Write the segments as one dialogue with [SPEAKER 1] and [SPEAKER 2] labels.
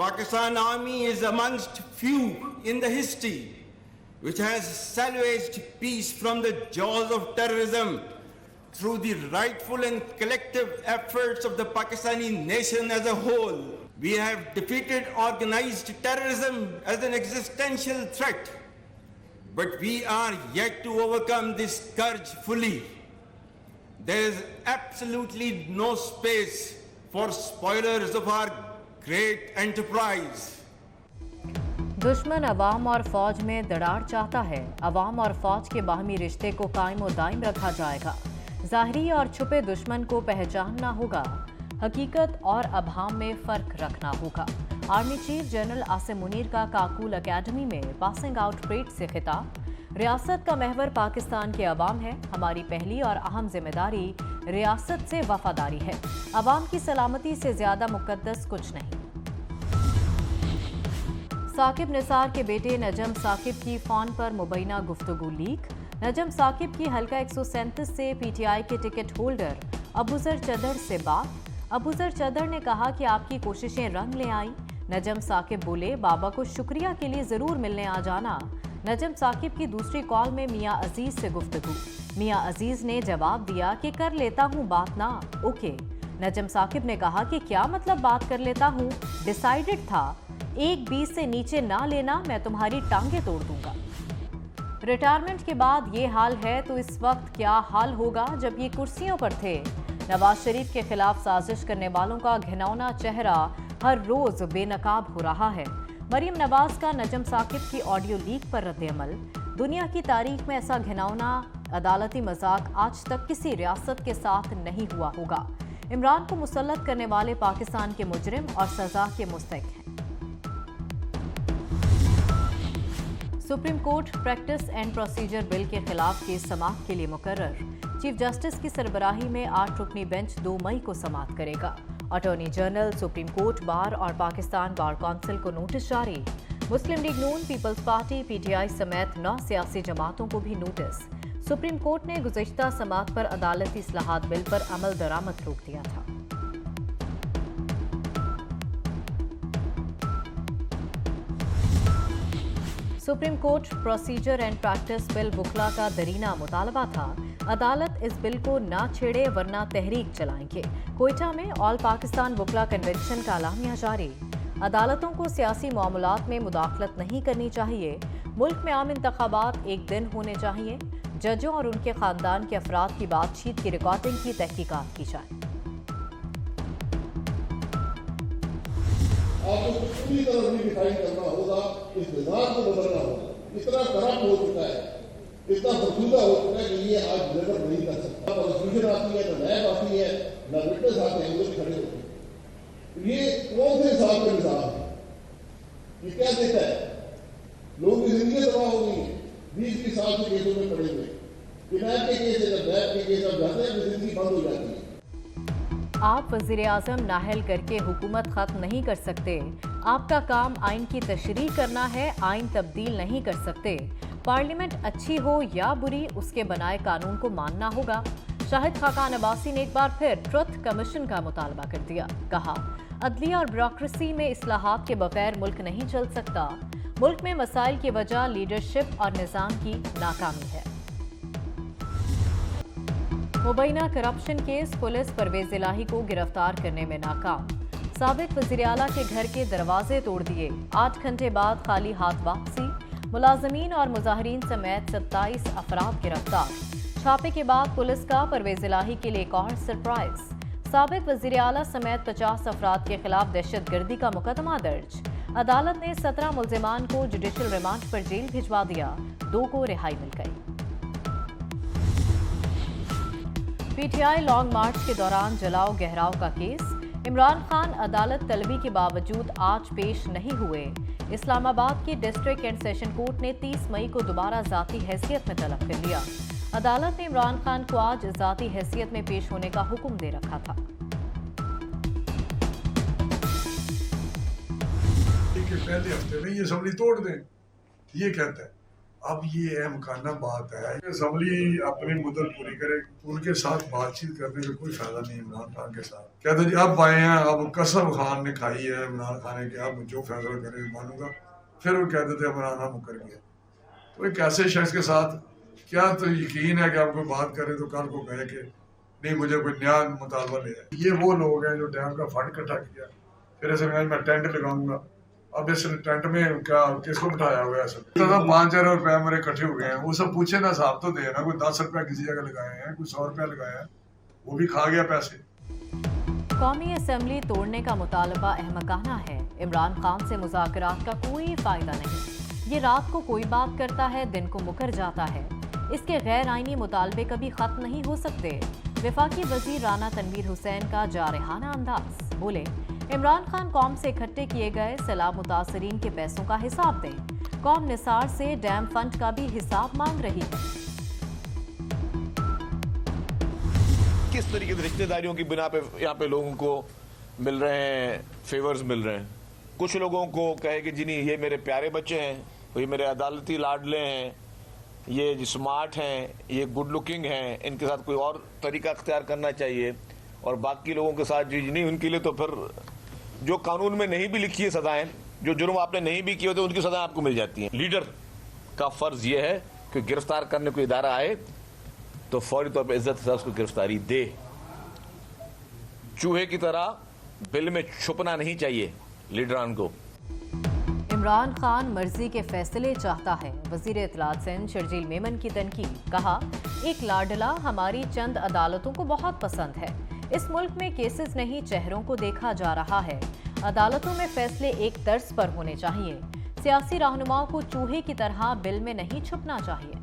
[SPEAKER 1] Pakistan Army is amongst few in the history which has salvaged peace from the jaws of terrorism through the rightful and collective efforts of the Pakistani nation as a whole. We have defeated organized terrorism as an existential threat, but we are yet to overcome this scourge fully. There is absolutely no space for spoilers of our great enterprise.
[SPEAKER 2] दुश्मन अवाम और फौज में दरार चाहता है। अवाम और फौज के बाहमी रिश्ते को कायम और दायम रखा जाएगा। ज़ाहिरी और छुपे दुश्मन को पहचानना होगा। हकीकत और अभाम में फ़र्क रखना होगा। Army chief general Asim Munir का काकूल अकेडमी में पासिंग आउट परेड से खिताब। रियासत का महवर पाकिस्तान के अवाम है। हमारी पहली और अहम जिम्मेदारी रियासत से वफादारी है। अवाम की सलामती से ज़्यादा मुकद्दस कुछ नहीं। साकिब निसार के बेटे नजम साकिब की फ़ोन पर मुबैना गुफ्तगू लीक। नजम साकिब की हल्का 137 से पीटीआई के टिकट होल्डर अबूजर चदर से बात। अबूजर चदर ने कहा कि आपकी कोशिशें रंग ले आई। नजम साकिब बोले, बाबा को शुक्रिया के लिए ज़रूर मिलने आ जाना। नजम साकिब की दूसरी कॉल में मियाँ अजीज़ से गुफ्तगू। मियाँ अजीज़ ने जवाब दिया कि कर लेता हूँ बात ना, ओके। नजम साकिब ने कहा कि क्या मतलब बात कर लेता हूँ, डिसाइडेड था, 1-20 से नीचे ना लेना, मैं तुम्हारी टांगे तोड़ दूंगा। रिटायरमेंट के बाद ये हाल है तो इस वक्त क्या हाल होगा जब ये कुर्सियों पर थे। नवाज शरीफ के खिलाफ साजिश करने वालों का घिनौना चेहरा हर रोज बेनकाब हो रहा है। मरीम नवाज का नजम साकिब की ऑडियो लीक पर रद्द-ए-अमल। दुनिया की तारीख में ऐसा घिनौना अदालती मजाक आज तक किसी रियासत के साथ नहीं हुआ होगा। इमरान को मुसल्लत करने वाले पाकिस्तान के मुजरिम और सजा के मुस्तहिक हैं। Supreme court practice and procedure bill के खिलाफ केस समाअत के लिए मुकर्रर। चीफ जस्टिस की सरबराही में 8 रुकनी बेंच 2 मई को समाअत करेगा। अटॉर्नी जनरल, सुप्रीम कोर्ट, बार और पाकिस्तान बार काउंसिल को नोटिस जारी। मुस्लिम लीग नून, पीपल्स पार्टी, पीटीआई समेत 9 सियासी जमातों को भी नोटिस। सुप्रीम कोर्ट ने गुज़िश्ता समाअत पर अदालती इस्लाहात बिल पर अमल दरामद रोक दिया था। Supreme court procedure and practice bill वुकला का दरीना मुतालबा था। अदालत इस बिल को ना छेड़े वरना तहरीक चलाएंगे। कोयटा में ऑल पाकिस्तान वुकला कन्वेंशन का एलामिया जारी। अदालतों को सियासी मामलात में मुदाखलत नहीं करनी चाहिए। मुल्क में आम इंतखाबात एक दिन होने चाहिए। जजों और उनके खानदान के अफराद की बातचीत की रिकॉर्डिंग की तहकीकात की जाए।
[SPEAKER 3] आपको पूरी तरह रिडिफाइन करना होगा, इस मिजाज को बदलना होगा। इतना करप्ट हो चुका है, इतना बरसूदा हो चुका है कि ये आज डिलीवर नहीं कर सकता। कॉन्स्टिट्यूशन आती है, न नैब आती है, न विटनेस आते हैं, लोग खड़े होते हैं। ये कौन से हिसाब का निजाम है? ये क्या देता है? लोगों की जिंदगी तबाह हो गई है। 20-20 साल के केसों में पड़े हुए। नैब के केस है, जब नैब के केस अब जाते हैं तो जिंदगी बंद हो जाती है।
[SPEAKER 2] आप वज़ीर-ए-आज़म नाहल करके हुकूमत ख़त्म नहीं कर सकते। आपका काम आइन की तशरीह करना है, आइन तब्दील नहीं कर सकते। पार्लियामेंट अच्छी हो या बुरी, उसके बनाए कानून को मानना होगा। शाहिद खाकान अब्बासी ने एक बार फिर ट्रुथ कमीशन का मुतालबा कर दिया। कहा, अदलिया और ब्यूरोक्रेसी में इस्लाहात के बगैर मुल्क नहीं चल सकता। मुल्क में मसाइल की वजह लीडरशिप और निज़ाम की नाकामी है। मुबैना करप्शन केस, पुलिस परवेज इलाही को गिरफ्तार करने में नाकाम। साबिक वज़ीर आला के घर के दरवाजे तोड़ दिए। 8 घंटे बाद खाली हाथ वापसी। मुलाजमीन और मुजाहिरीन समेत 27 अफराद गिरफ्तार। छापे के बाद पुलिस का परवेज इलाही के लिए एक और सरप्राइज। साबिक वज़ीर आला समेत 50 अफराद के खिलाफ दहशतगर्दी का मुकदमा दर्ज। अदालत ने 17 मुल्जिमान को जुडिशल रिमांड पर जेल भिजवा दिया। 2 को रिहाई मिल गई। पीटीआई लॉन्ग मार्च के दौरान जलाओ गहराव का केस। इमरान खान अदालत तलबी के बावजूद आज पेश नहीं हुए। इस्लामाबाद की डिस्ट्रिक्ट एंड सेशन कोर्ट ने 30 मई को दोबारा ज़ाती हैसियत में तलब कर लिया। अदालत ने इमरान खान को आज ज़ाती हैसियत में पेश होने का हुक्म दे रखा था।
[SPEAKER 4] पहले हफ्ते में ये सबनी तोड़ दें, ये कहता है। अब ये अहमकाना बात है, असम्बली अपनी मुद्दत पूरी करे, उनके साथ बातचीत करने का कोई फायदा नहीं। इमरान खान के साथ कहते जी अब आए हैं, अब कसम खान ने खाई है इमरान खान ने कि अब जो फैसला करे मानूंगा, फिर वो कहते थे इमरान खान मुकर गया। तो एक ऐसे शख्स के साथ क्या तो यकीन है कि आप कोई बात करें तो कल को कहे कि नहीं मुझे कोई नया मुतालबा ले है। ये वो लोग हैं जो डैम का फंड इकट्ठा किया, फिर ऐसे मैं टेंट लगाऊंगा। अब इस टेंट में क्या किसको बिठाया हुआ है? तो 5,000 रुपए मेरे इकट्ठे हो गए हैं, वो सब पूछे ना, साहब तो दे ना, कोई 10 रुपया किसी जगह लगाए हैं, कोई 100 रुपया लगाया है, वो भी खा गया पैसे।
[SPEAKER 2] कौमी असेंबली तोड़ने का मुतालबा अहमकाना है। इमरान खान से मुज़ाकरात का कोई फायदा नहीं। ये रात को कोई बात करता है, दिन को मुकर जाता है। इसके गैर आईनी मुतालबे कभी खत्म नहीं हो सकते। वफाकी वजीर राना तनवीर हुसैन का जारहाना अंदाज, बोले इमरान खान कौम से इकट्ठे किए गए सैलाब मुतासरीन के पैसों का हिसाब दें। कौम निसार से डैम फंड का भी हिसाब मांग रही है।
[SPEAKER 5] किस तरीके से रिश्तेदारियों की बिना पे यहाँ पे लोगों को मिल रहे हैं, फेवर्स मिल रहे हैं। कुछ लोगों को कहे कि जी नहीं ये मेरे प्यारे बच्चे हैं, ये मेरे अदालती लाडले हैं, ये स्मार्ट हैं, ये गुड लुकिंग हैं, इनके साथ कोई और तरीका अख्तियार करना चाहिए। और बाकी लोगों के साथ जी नहीं, उनके लिए तो फिर जो कानून में नहीं भी लिखी है सजाएं, जो जुर्म आपने नहीं भी किए होते उनकी सजाएं आपको मिल जाती हैं। लीडर का फर्ज ये है कि गिरफ्तार करने को इदारा आए तो फौरी तौर पर इज्जत से उसको गिरफ्तारी दे। चूहे की तरह बिल में छुपना नहीं चाहिए लीडरान को।
[SPEAKER 2] इमरान खान मर्जी के फैसले चाहता है। वजीर इत्तलात सिंध शर्जील मेमन की तनकीद, कहा एक लाडला हमारी चंद अदालतों को बहुत पसंद है। इस मुल्क में केसेस नहीं चेहरों को देखा जा रहा है। अदालतों में फैसले एक तर्ज पर होने चाहिए। सियासी रहनुमाओं को चूहे की तरह बिल में नहीं छुपना चाहिए।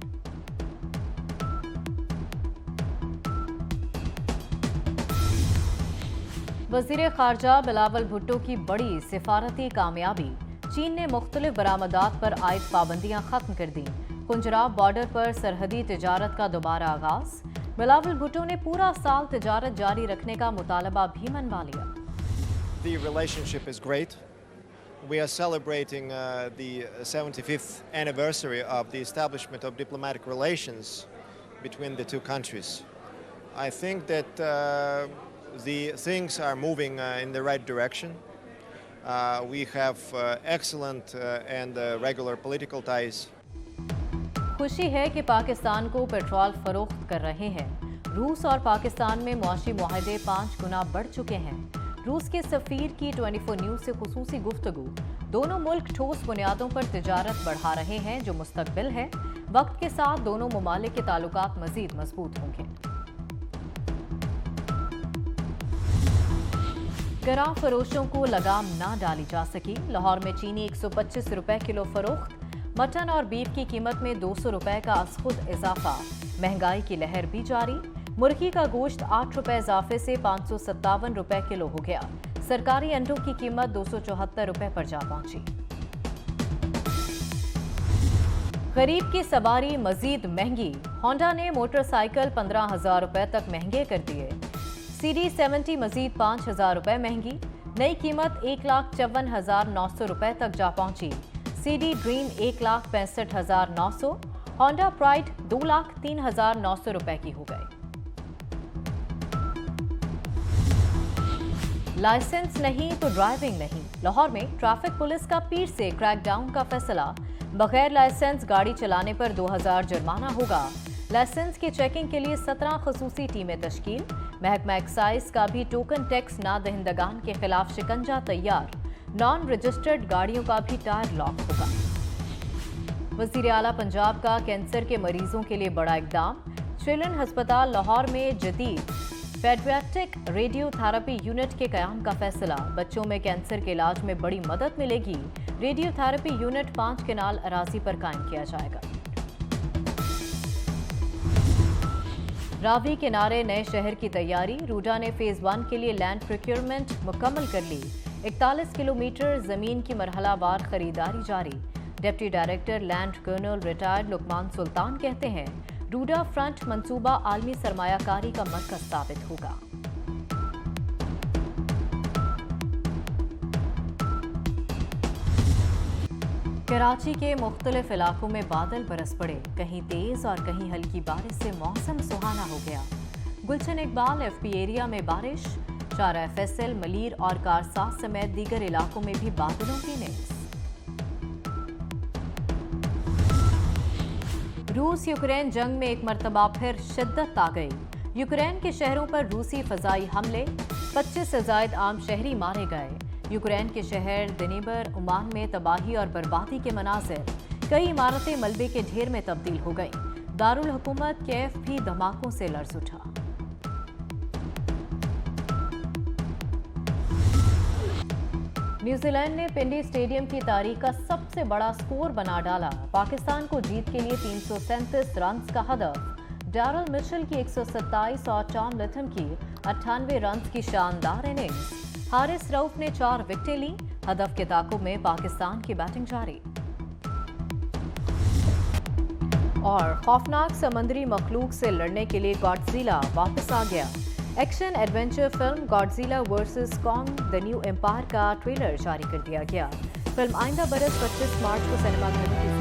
[SPEAKER 2] वजीर खारजा बिलावल भुट्टो की बड़ी सिफारती कामयाबी। चीन ने मुख्तलिफ बरामदात पर आयद पाबंदियां खत्म कर दी। कुंजराब बॉर्डर पर सरहदी तिजारत का दोबारा आगाज। बिलावल भुट्टो ने पूरा साल तिजारत जारी रखने का मुतालबा भी मनवा लिया।
[SPEAKER 6] The relationship is great. We are celebrating the 75th anniversary of the establishment of diplomatic relations between the two countries. I think that the things are moving in the right direction. We have excellent and regular political ties.
[SPEAKER 2] खुशी है कि पाकिस्तान को petrol फरोख्त कर रहे हैं। रूस और पाकिस्तान में मुआशी मुआहदे 5 गुना बढ़ चुके हैं। रूस के सफीर की 24 न्यूज़ से खुसूसी गुफ्तगू। दोनों मुल्क ठोस बुनियादों पर तिजारत बढ़ा रहे हैं जो मुस्तकबिल है। वक्त के साथ दोनों ममालिक के ताल्लुकात मजीद मजबूत होंगे। गरां फरोशों को लगाम ना डाली जा सकी। लाहौर में चीनी 125 रुपए किलो फरोख्त। मटन और बीफ की कीमत में 200 रुपए का खुद इजाफा। महंगाई की लहर भी जारी। मुर्गी का गोश्त 8 रुपए इजाफे से 557 रुपए किलो हो गया। सरकारी अंडों की कीमत 274 रुपए पर जा पहुंची। गरीब की सवारी मजीद महंगी। होंडा ने मोटरसाइकिल 15,000 रुपए तक महंगे कर दिए। CD70 मजीद 5,000 रुपए महंगी। नई कीमत 1,54,900 रुपए तक जा पहुंची। CD dream 1,65,900। होंडा प्राइड 2,03,900 रुपए की हो गई। लाइसेंस नहीं तो ड्राइविंग नहीं। लाहौर में ट्रैफिक पुलिस का पीर से क्रैकडाउन का फैसला। बगैर लाइसेंस गाड़ी चलाने पर 2,000 जुर्माना होगा। लाइसेंस की चेकिंग के लिए 17 खसूसी टीमें तश्कील। महकमा एक्साइज का भी टोकन टैक्स ना दहिंदगान के खिलाफ शिकंजा तैयार। नॉन रजिस्टर्ड गाड़ियों का भी टायर लॉक होगा। वजीर आला पंजाब का कैंसर के मरीजों के लिए बड़ा इकदाम। चिल्ड्रन अस्पताल लाहौर में जदीद पेडियाट्रिक रेडियोथेरेपी यूनिट के कयाम का फैसला। बच्चों में कैंसर के इलाज में बड़ी मदद मिलेगी। रेडियोथेरेपी यूनिट 5 केनाल अराजी पर कायम किया जाएगा। रावी किनारे नए शहर की तैयारी। रूडा ने फेज 1 के लिए लैंड प्रोक्योरमेंट मुकम्मल कर ली। 41 किलोमीटर जमीन की मरहलावार खरीदारी जारी। Deputy director land colonel retired Luqman Sultan कहते हैं रूडा फ्रंट मंसूबा आलमी सरमायाकारी का मरकज साबित होगा। कराची के मुख्तलिफ इलाकों में बादल बरस पड़े, कहीं तेज और कहीं हल्की बारिश से मौसम सुहाना हो गया। गुलशन इकबाल एफपी एरिया में बारिश, शारा फैसल, मलीर और कारसाज समेत दीगर इलाकों में भी बादलों की नेस। रूस यूक्रेन जंग में एक मरतबा फिर शिद्दत आ गई। यूक्रेन के शहरों पर रूसी फजाई हमले, 25 से ज्यादा आम शहरी मारे गए। यूक्रेन के शहर दिनीबर ओमान में तबाही और बर्बादी के मनाजिर, कई इमारतें मलबे के ढेर में तब्दील हो गईं। दारुल हुकूमत कैफ भी धमाकों से लर्ज उठा। न्यूजीलैंड ने पिंडी स्टेडियम की तारीख का सबसे बड़ा स्कोर बना डाला। पाकिस्तान को जीत के लिए 337 रन का हदफ। डैरल मिशेल की 127 और टॉम लथम की 98 रन की शानदार इनिंग्स। हारिस रऊफ ने 4 विकेटें ली। हदफ के ताकुब में पाकिस्तान की बैटिंग जारी। और खौफनाक समुद्री मखलूक से लड़ने के लिए गॉडजिला वापस आ गया। Action adventure film Godzilla versus Kong the new empire का ट्रेलर जारी कर दिया गया। फिल्म आइंदा बरस 25 मार्च को सिनेमाघरों की